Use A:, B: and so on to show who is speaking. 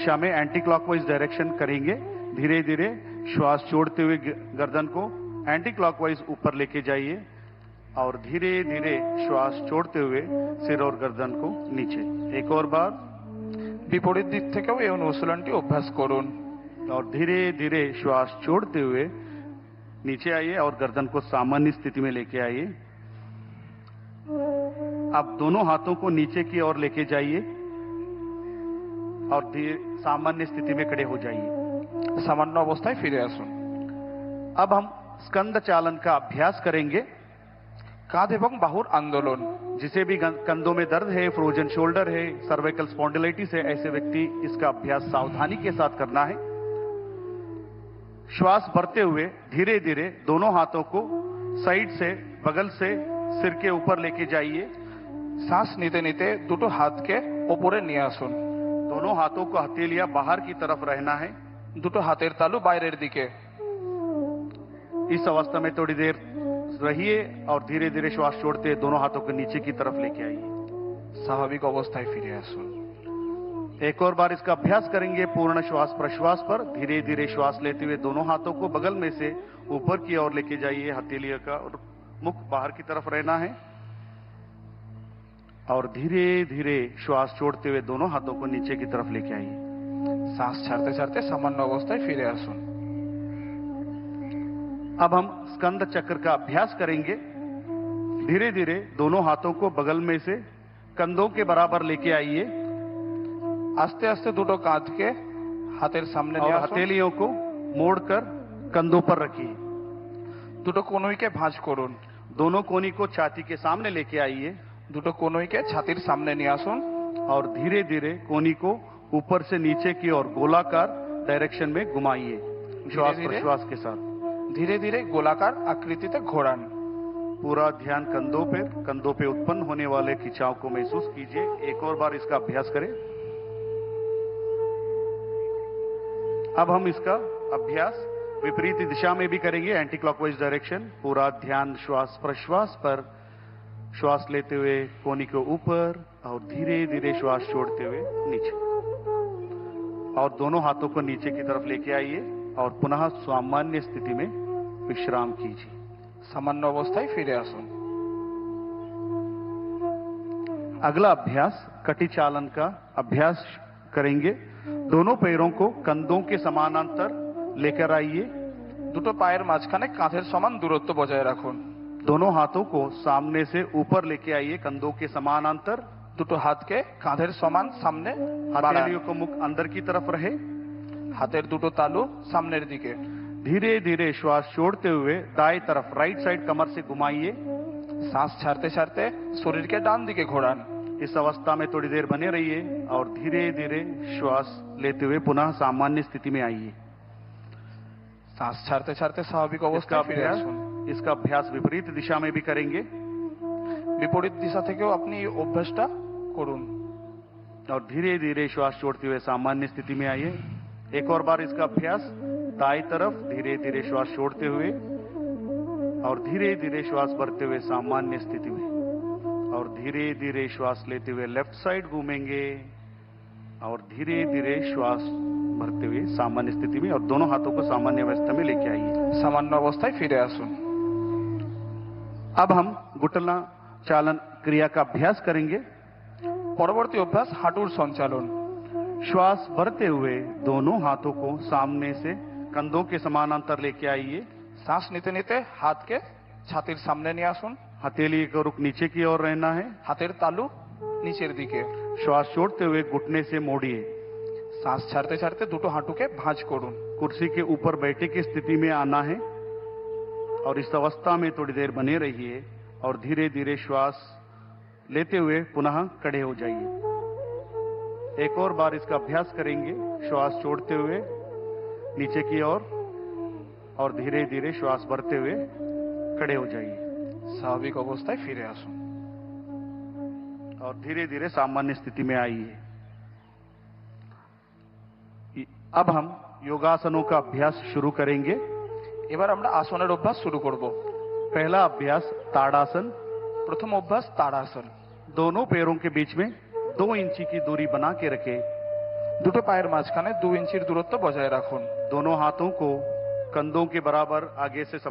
A: दिशा में anti clockwise direction करेंगे। धीरे धीरे श्वास छोड़ते हुए गर्दन को एंटी क्लॉकवाइज ऊपर लेके जाइए और धीरे धीरे श्वास छोड़ते हुए सिर और गर्दन को नीचे। एक और बार
B: বিপরীত দিক থেকেও এই অনুশীলনটি অভ্যাস করুন
A: और धीरे धीरे श्वास छोड़ते हुए नीचे आइए और गर्दन को सामान्य स्थिति में लेके आइए। अब दोनों हाथों को नीचे की ओर लेके जाइए और सामान्य स्थिति में खड़े हो जाइए।
B: सामान्य अवस्थाয় ফিরে আসুন।
A: अब हम स्कंद चालन का अभ्यास करेंगे।
B: কাঁধ এবং বাহুর আন্দোलन।
A: जिसे भी कंधों में दर्द है, फ्रोजन शोल्डर है, सर्वाइकल स्पॉन्डिलाइटिस है, ऐसे व्यक्ति इसका अभ्यास सावधानी के साथ करना है। श्वास भरते हुए धीरे धीरे दोनों हाथों को साइड से, बगल से सिर के ऊपर लेके जाइए।
B: শ্বাস নিতে নিতে দুটো হাতকে উপরে নিয়ে আসুন।
A: दोनों हाथों को हथेलियां बाहर की तरफ रहना है।
B: দুটো হাতের তালু বাইরের দিকে।
A: इस अवस्था में थोड़ी देर रहिए और धीरे धीरे श्वास छोड़ते दोनों हाथों को नीचे की तरफ लेके आइए।
B: স্বাভাবিক অবস্থায় ফিরে আসুন।
A: एक और बार इसका अभ्यास करेंगे पूर्ण श्वास प्रश्वास पर। धीरे धीरे श्वास लेते हुए दोनों हाथों को बगल में से ऊपर की ओर लेके जाइए। हथेलियों का और मुख बाहर की तरफ रहना है और धीरे धीरे श्वास छोड़ते हुए दोनों हाथों को नीचे की तरफ लेके आइए।
B: শ্বাস ছাড়তে ছাড়তে সামান্য অবস্থায় ফিরে আসুন।
A: अब हम स्कंद चक्र का अभ्यास करेंगे। धीरे धीरे दोनों हाथों को बगल में से कंधों के बराबर लेके आइए।
B: আস্তে আস্তে দুটো কাঁধকে হাতের সামনে নিয়ে
A: और
B: আসুন।
A: हथेलियों को मोड़कर कंधों पर रखिए।
B: দুটো কনুইকে ভাঁজ করুন।
A: दोनों कोनी को छाती के सामने लेके आइए
B: দুটো কনুইকে ছাতির সামনে নিয়ে আসুন
A: और धीरे धीरे कोनी को ऊपर से नीचे की ओर गोलाकार डायरेक्शन में घुमाइए श्वास प्रश्वास के साथ।
B: ধীরে ধীরে গোলাকার আকৃতিতে ঘোরান।
A: पूरा ध्यान कंधों पे उत्पन्न होने वाले खिंचाव को महसूस कीजिए। एक और बार इसका अभ्यास करें। अब हम इसका अभ्यास विपरीत दिशा में भी करेंगे, एंटी क्लॉकवाइज डायरेक्शन। पूरा ध्यान श्वास प्रश्वास पर। श्वास लेते हुए कोनी को ऊपर और धीरे धीरे श्वास छोड़ते हुए नीचे और दोनों हाथों को नीचे की तरफ लेके आइए और पुनः सामान्य स्थिति में विश्राम कीजिए।
B: সামান্য অবস্থায় ফিরে আসুন।
A: अगला अभ्यास कटी चालन का अभ्यास करेंगे। दोनों पैरों को कंधों के समानांतर लेकर आइए।
B: দুটো পায়ের মাঝখানে কাঁধের সমান দূরত্ব বজায় রাখুন।
A: दोनों हाथों को सामने से ऊपर लेके आइए कंधों के समानांतर।
B: দুটো হাতকে কাঁধের সমান সামনে বাড়ান।
A: हथेलियों को मुख अंदर की तरफ रहे।
B: হাতের দুটো তালু সামনের দিকে।
A: धीरे धीरे श्वास छोड़ते हुए दाएं तरफ राइट साइड कमर से घुमाइए।
B: শ্বাস ছাড়তে ছাড়তে শরীরকে ডান দিকে ঘোরান।
A: इस अवस्था में थोड़ी देर बने रहिए और धीरे धीरे श्वास लेते हुए पुनः सामान्य स्थिति में आइए।
B: শ্বাস ছাড়তে ছাড়তে স্বাভাবিক অবস্থায় ফিরে আসুন।
A: इसका अभ्यास विपरीत दिशा में भी करेंगे।
B: বিপরীত দিশা থেকেও আপনি এই অভ্যাসটা করুন
A: और धीरे धीरे श्वास छोड़ते हुए सामान्य स्थिति में आइए। एक और बार इसका अभ्यास दाएं तरफ धीरे धीरे श्वास छोड़ते हुए और धीरे धीरे श्वास भरते हुए सामान्य स्थिति में और धीरे धीरे श्वास लेते हुए लेफ्ट साइड घूमेंगे और धीरे धीरे श्वास भरते हुए सामान्य स्थिति में और दोनों हाथों को सामान्य अवस्था में लेके आइए।
B: সামান্য অবস্থায় ফিরে আসুন।
A: अब हम घुटना चालन क्रिया का अभ्यास करेंगे।
B: পরবর্তী অভ্যাস হাঁটুর সঞ্চালন।
A: श्वास भरते हुए दोनों हाथों को सामने से कंधों के समानांतर लेके आइए।
B: শ্বাস নিতে নিতে হাতকে ছাতির সামনে নিয়ে আসুন।
A: हथेली का रुख नीचे की ओर रहना है।
B: হাতের তালু নিচের দিকে।
A: श्वास छोड़ते हुए घुटने से मोड़िए।
B: শ্বাস ছাড়তে ছাড়তে দুটো হাঁটুকে ভাঁজ করুন।
A: कुर्सी के ऊपर बैठे की स्थिति में आना है और इस अवस्था में थोड़ी देर बने रहिए और धीरे धीरे श्वास लेते हुए पुनः खड़े हो जाइए। एक और बार इसका अभ्यास करेंगे। श्वास छोड़ते हुए नीचे की ओर और धीरे धीरे श्वास भरते हुए खड़े हो जाइए।
B: স্বাভাবিক অবস্থায় ফিরে আসুন
A: और धीरे धीरे सामान्य स्थिति में आइए। अब हम योगासनों का अभ्यास शुरू करेंगे।
B: এবার আমরা আসনের অভ্যাস শুরু করব।
A: पहला अभ्यास ताड़ासन।
B: প্রথম অভ্যাস তাড়াসন।
A: दोनों पैरों के बीच में 2 इंची की दूरी बना के रखें।
B: দুটো পায়ের মাঝখানে 2 ইঞ্চির দূরত্ব বজায় রাখুন।
A: दोनों हाथों को कंधों के बराबर आगे से समा